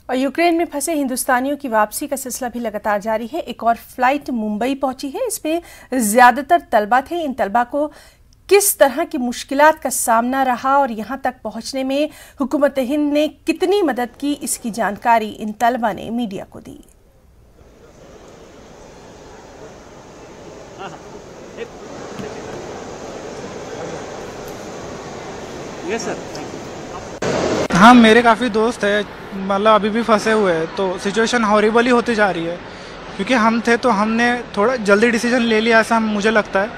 और यूक्रेन में फंसे हिंदुस्तानियों की वापसी का सिलसिला भी लगातार जारी है। एक और फ्लाइट मुंबई पहुंची है। इसमें ज्यादातर तलबा थे। इन तलबा को किस तरह की मुश्किलात का सामना रहा और यहां तक पहुंचने में हुकूमत हिंद ने कितनी मदद की, इसकी जानकारी इन तलबा ने मीडिया को दी। हाँ, मेरे काफ़ी दोस्त हैं, मतलब अभी भी फंसे हुए हैं, तो सिचुएशन हॉरिबल ही होती जा रही है। क्योंकि हम थे तो हमने थोड़ा जल्दी डिसीजन ले लिया, ऐसा मुझे लगता है,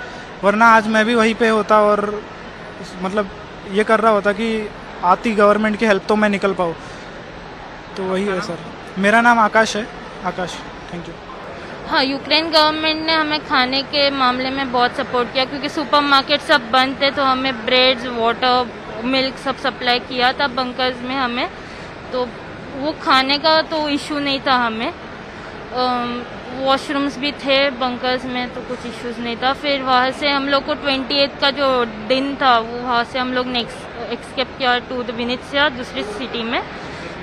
वरना आज मैं भी वहीं पे होता और मतलब ये कर रहा होता कि आती गवर्नमेंट की हेल्प तो मैं निकल पाऊँ। तो वही है सर। मेरा नाम आकाश है। आकाश, थैंक यू। हाँ, यूक्रेन गवर्नमेंट ने हमें खाने के मामले में बहुत सपोर्ट किया, क्योंकि सुपरमार्केट सब बंद थे, तो हमें ब्रेड्स, वाटर, मिल्क सब सप्लाई किया था बंकर्स में हमें। तो वो खाने का तो इशू नहीं था हमें। वॉशरूम्स भी थे बंकर्स में, तो कुछ इश्यूज नहीं था। फिर वहाँ से हम लोग को 28 का जो दिन था, वो वहाँ से हम लोग ने एक्सकेप किया टू द विनित्सिया, दूसरी सिटी में।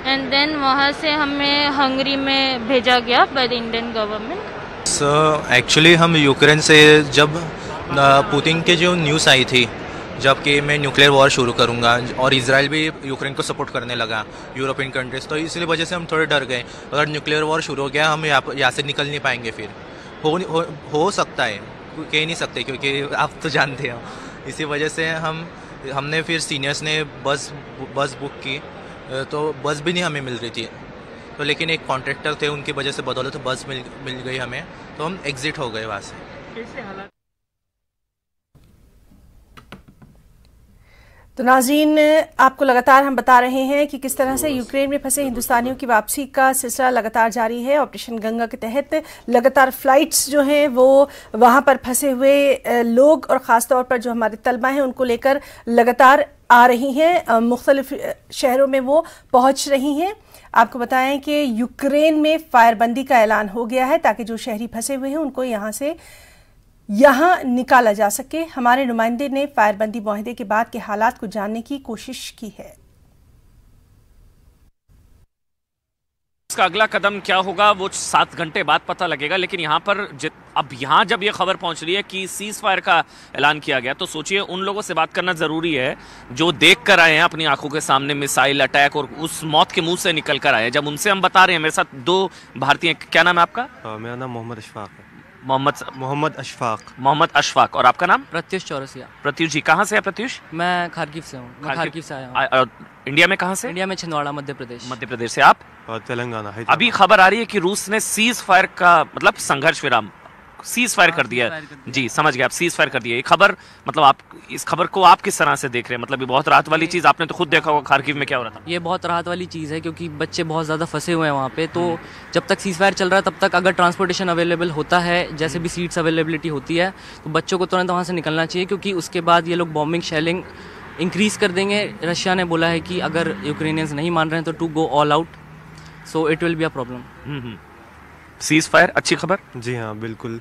एंड देन वहाँ से हमें हंगरी में भेजा गया by the Indian government. Actually हम यूक्रेन से जब पुतिन के जो न्यूज़ आई थी जबकि मैं न्यूक्लियर वॉर शुरू करूंगा और इजराइल भी यूक्रेन को सपोर्ट करने लगा, यूरोपियन कंट्रीज, तो इसलिए वजह से हम थोड़े डर गए। अगर न्यूक्लियर वॉर शुरू हो गया हम यहाँ से निकल नहीं पाएंगे। फिर हो सकता है, कह नहीं सकते क्योंकि आप तो जानते हो। इसी वजह से हमने फिर सीनियर्स ने बस बुक की, तो बस भी नहीं हमें मिल रही थी, तो लेकिन एक कॉन्ट्रैक्टर थे, उनकी वजह से बदौलत बस मिल गई हमें, तो हम एग्जिट हो गए वहाँ से। कैसे हालात? तो नाज़रीन, आपको लगातार हम बता रहे हैं कि किस तरह से यूक्रेन में फंसे हिंदुस्तानियों की वापसी का सिलसिला लगातार जारी है। ऑपरेशन गंगा के तहत लगातार फ्लाइट्स जो हैं वो वहां पर फंसे हुए लोग और ख़ास तौर पर जो हमारे तलबा हैं उनको लेकर लगातार आ रही हैं। मुख्तलिफ शहरों में वो पहुंच रही हैं। आपको बताएं कि यूक्रेन में फायरबंदी का ऐलान हो गया है ताकि जो शहरी फंसे हुए हैं उनको यहाँ निकाला जा सके। हमारे नुमाइंदे ने फायरबंदी मुआहदे के बाद के हालात को जानने की कोशिश की है। इसका अगला कदम क्या होगा वो 7 घंटे बाद पता लगेगा, लेकिन यहाँ पर अब यहाँ जब ये खबर पहुंच रही है कि सीज फायर का ऐलान किया गया, तो सोचिए उन लोगों से बात करना जरूरी है जो देख कर आए हैं अपनी आंखों के सामने मिसाइल अटैक और उस मौत के मुंह से निकल कर आए हैं। जब उनसे हम बता रहे हैं, मेरे साथ 2 भारतीय, क्या नाम है आपका? मेरा नाम मोहम्मद अशफाक है। मोहम्मद अशफाक। और आपका नाम? प्रत्युष चौरसिया। प्रत्युष जी, कहाँ से है प्रत्युष? मैं खारकीव से हूँ। खारकीव से आया हूँ। इंडिया में कहाँ से? इंडिया में छिंदवाड़ा, मध्य प्रदेश से। आप? तेलंगाना। अभी खबर आ रही है कि रूस ने सीज फायर का मतलब संघर्ष विराम सीज फायर कर दिया है। जी, समझ गए आप, सीज फायर कर दिया। ये खबर मतलब आप इस खबर को आप किस तरह से देख रहे हैं? मतलब ये बहुत राहत वाली चीज़, आपने तो खुद देखा होगा खारकीव में क्या हो रहा था। ये बहुत राहत वाली चीज़ है क्योंकि बच्चे बहुत ज़्यादा फंसे हुए हैं वहाँ पे। तो जब तक सीज फायर चल रहा है तब तक अगर ट्रांसपोर्टेशन अवेलेबल होता है, जैसे भी सीट्स अवेलेबिलिटी होती है, तो बच्चों को तुरंत वहाँ से निकलना चाहिए, क्योंकि उसके बाद ये लोग बॉम्बिंग शेलिंग इंक्रीज़ कर देंगे। रशिया ने बोला है कि अगर यूक्रेनियंस नहीं मान रहे हैं तो to go all out, so it will be a problem. Cease fire अच्छी खबर? जी हाँ, बिल्कुल,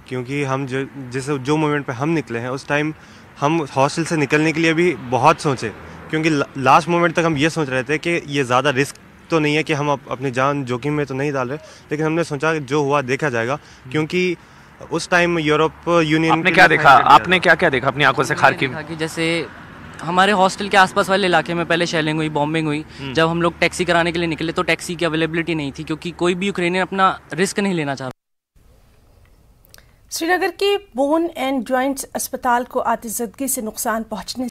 क्योंकि हम जो मोमेंट पे हम निकले हैं उस टाइम हम हॉस्टल से निकलने के लिए भी बहुत सोचे, क्योंकि लास्ट मोमेंट तक हम ये सोच रहे थे कि ये ज़्यादा रिस्क तो नहीं है कि हम अपनी जान जोखिम में तो नहीं डाल रहे, लेकिन हमने सोचा कि जो हुआ देखा जाएगा, क्योंकि उस टाइम यूरोप यूनियन। आपने क्या देखा? आपने क्या देखा अपनी आंखों से खारकीव? जैसे हमारे हॉस्टल के आसपास वाले इलाके में पहले शेलिंग हुई, बॉम्बिंग हुई। जब हम लोग टैक्सी कराने के लिए निकले तो टैक्सी की अवेलेबिलिटी नहीं थी, क्योंकि कोई भी यूक्रेनियन अपना रिस्क नहीं लेना चाह रहा। श्रीनगर के बोन एंड जॉइंट्स अस्पताल को आतिशज़दगी से नुकसान पहुंचने